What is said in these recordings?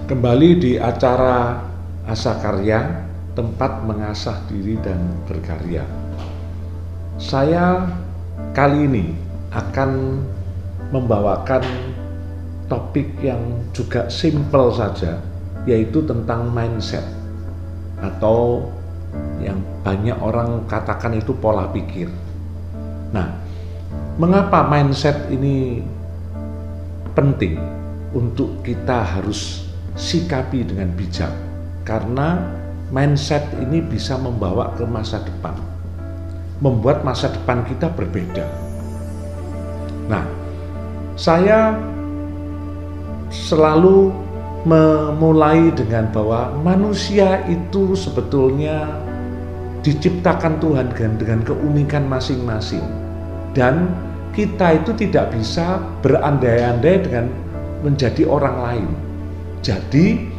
Kembali di acara Asa Karya, tempat mengasah diri dan berkarya. Saya kali ini akan membawakan topik yang juga simpel saja, yaitu tentang mindset, atau yang banyak orang katakan itu pola pikir. Nah, mengapa mindset ini penting untuk kita harus sikapi dengan bijak? Karena mindset ini bisa membawa ke masa depan, membuat masa depan kita berbeda. Nah, saya selalu memulai dengan bahwa manusia itu sebetulnya diciptakan Tuhan dengan keunikan masing-masing, dan kita itu tidak bisa berandai-andai dengan menjadi orang lain. Jadi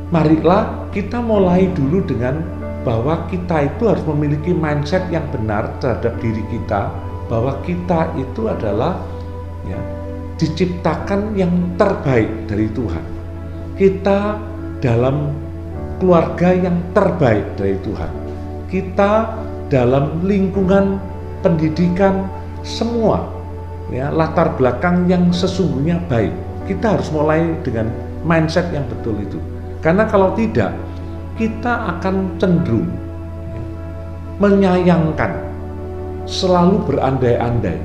marilah kita mulai dulu dengan bahwa kita itu harus memiliki mindset yang benar terhadap diri kita, bahwa kita itu adalah diciptakan yang terbaik dari Tuhan. Kita dalam keluarga yang terbaik dari Tuhan. Kita dalam lingkungan pendidikan semua latar belakang yang sesungguhnya baik. Kita harus mulai dengan mindset yang betul itu. Karena kalau tidak, kita akan cenderung menyayangkan, selalu berandai-andai.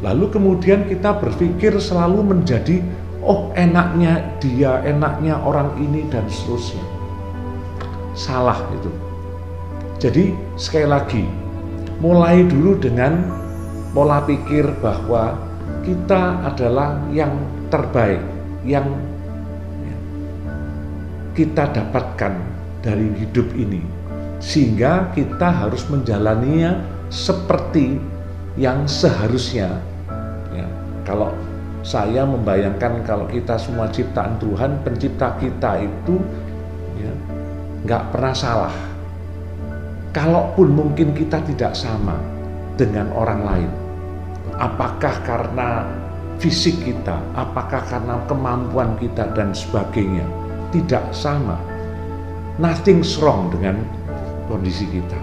Lalu kemudian kita berpikir selalu menjadi, oh enaknya dia, enaknya orang ini, dan seterusnya. Salah itu. Jadi sekali lagi, mulai dulu dengan pola pikir bahwa kita adalah yang terbaik, yang kita dapatkan dari hidup ini, sehingga kita harus menjalaninya seperti yang seharusnya. Kalau saya membayangkan, kalau kita semua ciptaan Tuhan, pencipta kita itu nggak pernah salah. Kalaupun mungkin kita tidak sama dengan orang lain, apakah karena fisik kita, apakah karena kemampuan kita dan sebagainya, tidak sama. Nothing wrong dengan kondisi kita.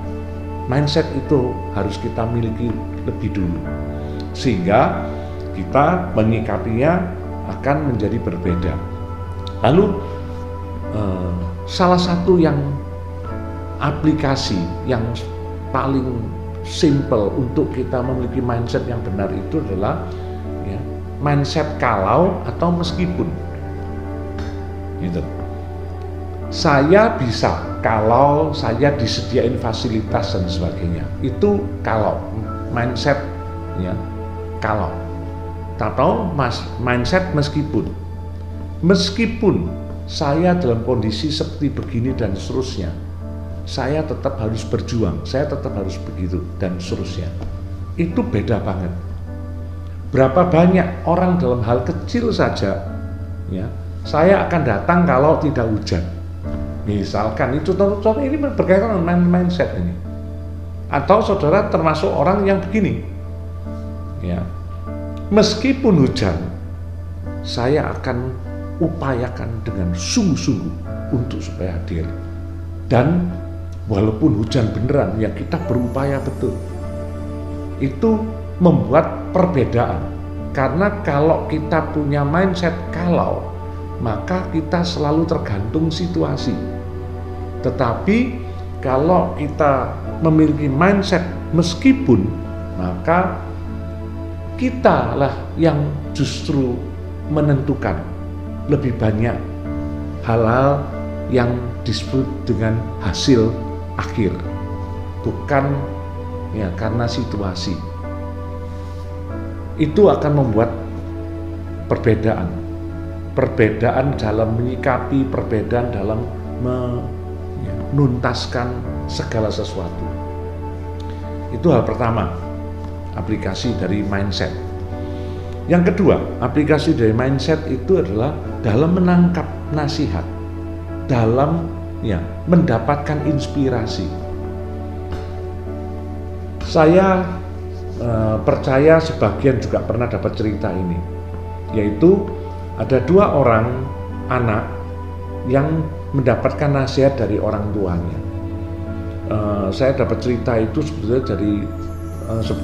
Mindset itu harus kita miliki lebih dulu, sehingga kita menyikapinya akan menjadi berbeda. Lalu salah satu yang aplikasi yang paling simple untuk kita memiliki mindset yang benar itu adalah mindset kalau atau meskipun. Gitu. Saya bisa kalau saya disediain fasilitas dan sebagainya. Itu kalau mindset kalau. Atau mindset meskipun. Meskipun saya dalam kondisi seperti begini dan seterusnya, saya tetap harus berjuang, saya tetap harus begitu dan seterusnya. Itu beda banget. Berapa banyak orang dalam hal kecil saja, saya akan datang kalau tidak hujan. Misalkan itu contoh ini berkaitan dengan mindset ini. Atau saudara termasuk orang yang begini, meskipun hujan, saya akan upayakan dengan sungguh-sungguh untuk supaya hadir. Dan walaupun hujan beneran, kita berupaya betul. Itu membuat perbedaan. Karena kalau kita punya mindset kalau, maka kita selalu tergantung situasi. Tetapi kalau kita memiliki mindset meskipun, maka kita lah yang justru menentukan lebih banyak hal-hal yang disebut dengan hasil akhir, bukan karena situasi. Itu akan membuat perbedaan dalam menyikapi, perbedaan dalam menuntaskan segala sesuatu. Itu hal pertama, aplikasi dari mindset. Yang kedua, aplikasi dari mindset itu adalah dalam menangkap nasihat, dalam mendapatkan inspirasi. Saya percaya sebagian juga pernah dapat cerita ini, yaitu ada dua orang anak yang mendapatkan nasihat dari orang tuanya. Saya dapat cerita itu sebetulnya dari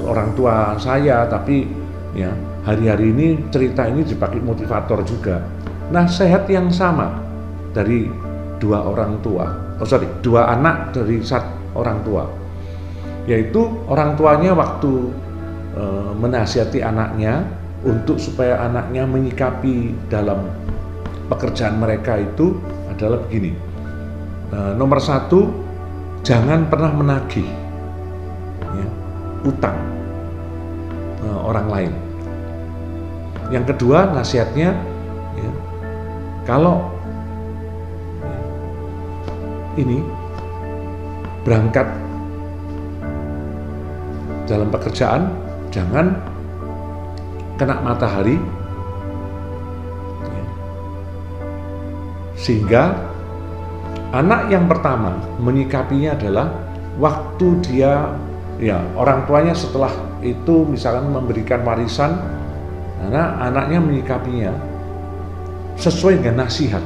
orang tua saya, tapi ya hari-hari ini cerita ini dipakai motivator juga. Nasihat yang sama dari dua anak dari orang tua, yaitu orang tuanya waktu menasihati anaknya untuk supaya anaknya menyikapi dalam pekerjaan mereka itu adalah begini. Nomor satu, jangan pernah menagih ya, utang orang lain. Yang kedua nasihatnya, ya, kalau ya, ini berangkat dalam pekerjaan jangan kena matahari, ya, sehingga anak yang pertama menyikapinya adalah waktu dia, ya orang tuanya setelah itu misalkan memberikan warisan, anaknya menyikapinya sesuai dengan nasihat.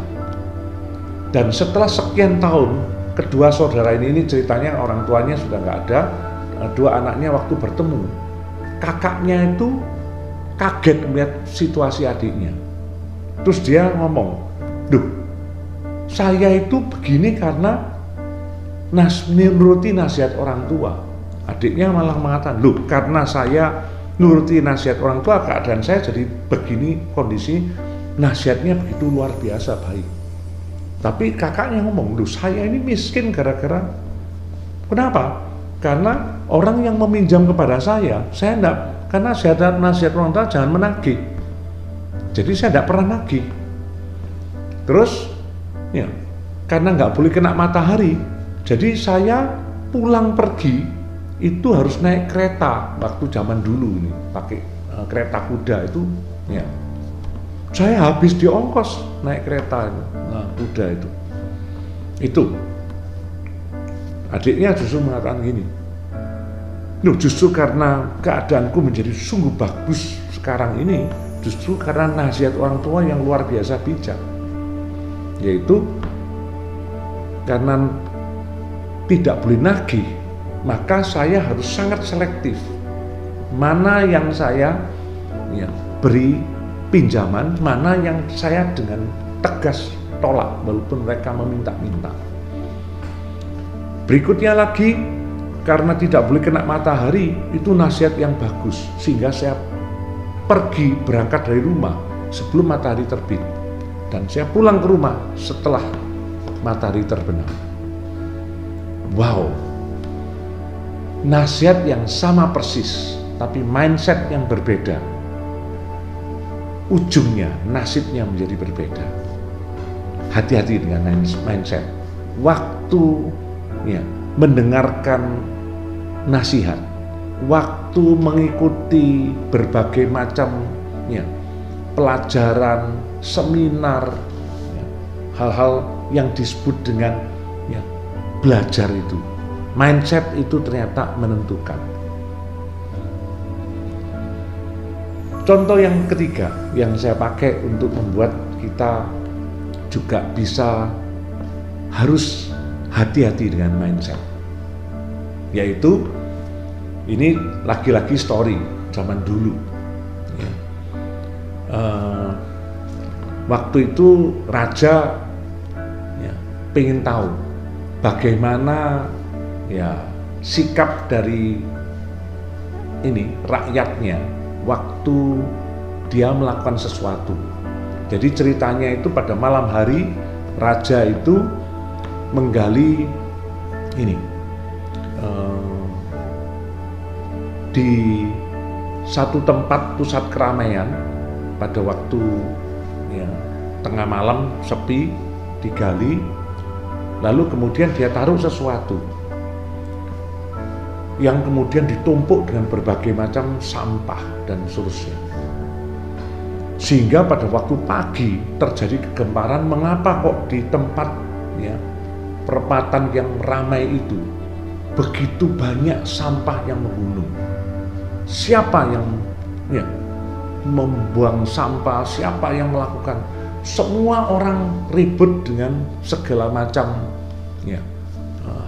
Dan setelah sekian tahun, kedua saudara ini ceritanya orang tuanya sudah nggak ada, dua anaknya waktu bertemu, kakaknya itu kaget melihat situasi adiknya. Terus dia ngomong, "Duh, saya itu begini karena menuruti nasihat orang tua." Adiknya malah mengatakan, "Loh, karena saya nuruti nasihat orang tua, keadaan saya jadi begini kondisi, nasihatnya begitu luar biasa baik." Tapi kakaknya ngomong, "Loh, saya ini miskin gara-gara." Kenapa? Karena orang yang meminjam kepada saya enggak, karena nasihat orang tua jangan menagih. Jadi saya enggak pernah nagih. Terus, ya, karena nggak boleh kena matahari, jadi saya pulang pergi itu harus naik kereta. Waktu zaman dulu ini pakai kereta kuda itu, ya, saya habis di ongkos naik kereta kuda itu. Itu adiknya justru mengatakan gini, "Loh, justru karena keadaanku menjadi sungguh bagus sekarang ini, justru karena nasihat orang tua yang luar biasa bijak, yaitu karena tidak boleh nagih, maka saya harus sangat selektif mana yang saya ya, beri pinjaman, mana yang saya dengan tegas tolak walaupun mereka meminta-minta." Berikutnya lagi, karena tidak boleh kena matahari, itu nasihat yang bagus, sehingga saya pergi berangkat dari rumah sebelum matahari terbit, dan saya pulang ke rumah setelah matahari terbenam. Wow, nasihat yang sama persis, tapi mindset yang berbeda. Ujungnya, nasibnya menjadi berbeda. Hati-hati dengan mindset. Waktu ya, mendengarkan nasihat, waktu mengikuti berbagai macam ya, pelajaran, seminar, ya, hal-hal yang disebut dengan ya, belajar itu, mindset itu ternyata menentukan. Contoh yang ketiga yang saya pakai untuk membuat kita juga bisa harus hati-hati dengan mindset, yaitu ini lagi-lagi story zaman dulu ya. Waktu itu raja ya, pengen tahu bagaimana ya sikap dari ini rakyatnya waktu dia melakukan sesuatu. Jadi ceritanya itu pada malam hari raja itu menggali ini di satu tempat pusat keramaian pada waktu ya, tengah malam sepi, digali, lalu kemudian dia taruh sesuatu yang kemudian ditumpuk dengan berbagai macam sampah dan seterusnya, sehingga pada waktu pagi terjadi kegemparan. Mengapa kok di tempat ya perempatan yang ramai itu begitu banyak sampah yang menggunung? Siapa yang ya, membuang sampah? Siapa yang melakukan? semua orang ribut dengan segala macam ya,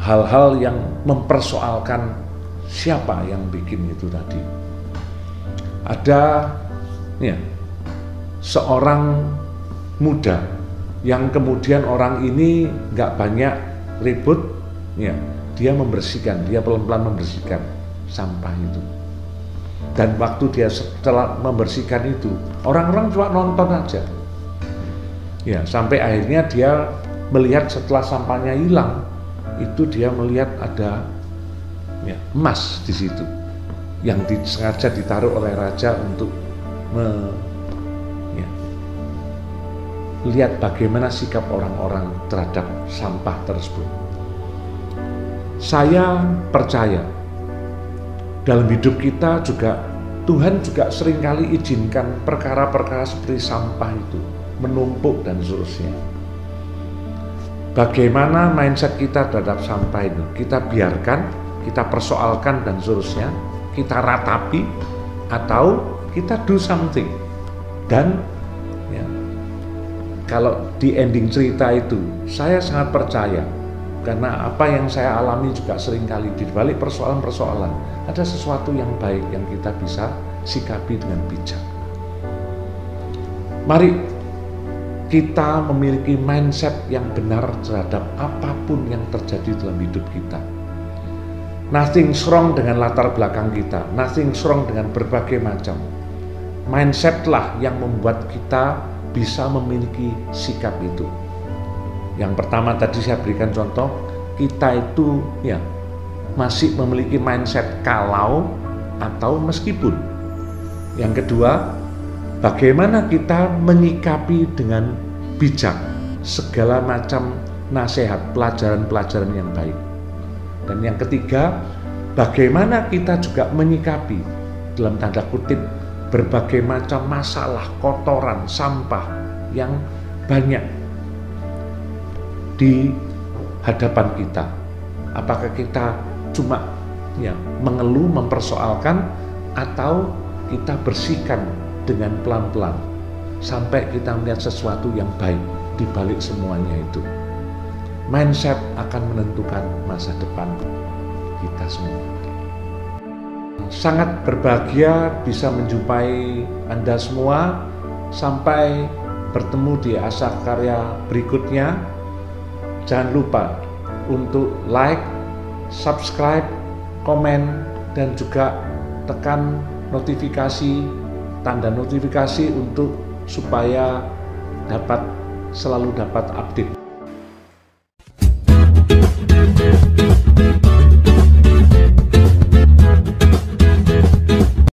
hal-hal yang mempersoalkan siapa yang bikin itu tadi. Ada ya, seorang muda yang kemudian orang ini nggak banyak ribut, ya, dia membersihkan, dia pelan-pelan membersihkan sampah itu. Dan waktu dia setelah membersihkan itu, orang-orang cuma nonton aja. Ya, sampai akhirnya dia melihat setelah sampahnya hilang, itu dia melihat ada ya, emas di situ yang sengaja ditaruh oleh raja untuk lihat bagaimana sikap orang-orang terhadap sampah tersebut. Saya percaya dalam hidup kita juga Tuhan juga seringkali izinkan perkara-perkara seperti sampah itu menumpuk dan seterusnya. Bagaimana mindset kita terhadap sampah itu? Kita biarkan, kita persoalkan dan seterusnya, kita ratapi, atau kita do something. Dan ya, kalau di ending cerita itu, saya sangat percaya, karena apa yang saya alami juga seringkali di balik persoalan-persoalan, ada sesuatu yang baik yang kita bisa sikapi dengan bijak. Mari kita memiliki mindset yang benar terhadap apapun yang terjadi dalam hidup kita. Nothing wrong dengan latar belakang kita, nothing wrong dengan berbagai macam. Mindset lah yang membuat kita bisa memiliki sikap itu. Yang pertama tadi saya berikan contoh, kita itu ya masih memiliki mindset kalau atau meskipun. Yang kedua, bagaimana kita menyikapi dengan bijak segala macam nasihat, pelajaran-pelajaran yang baik. Dan yang ketiga, bagaimana kita juga menyikapi dalam tanda kutip berbagai macam masalah, kotoran, sampah yang banyak di hadapan kita. Apakah kita cuma ya mengeluh, mempersoalkan, atau kita bersihkan dengan pelan-pelan sampai kita melihat sesuatu yang baik di balik semuanya itu. Mindset akan menentukan masa depan kita semua. Sangat berbahagia bisa menjumpai Anda semua. Sampai bertemu di Asa Karya berikutnya. Jangan lupa untuk like, subscribe, komen, dan juga tekan notifikasi, tanda notifikasi untuk supaya selalu dapat update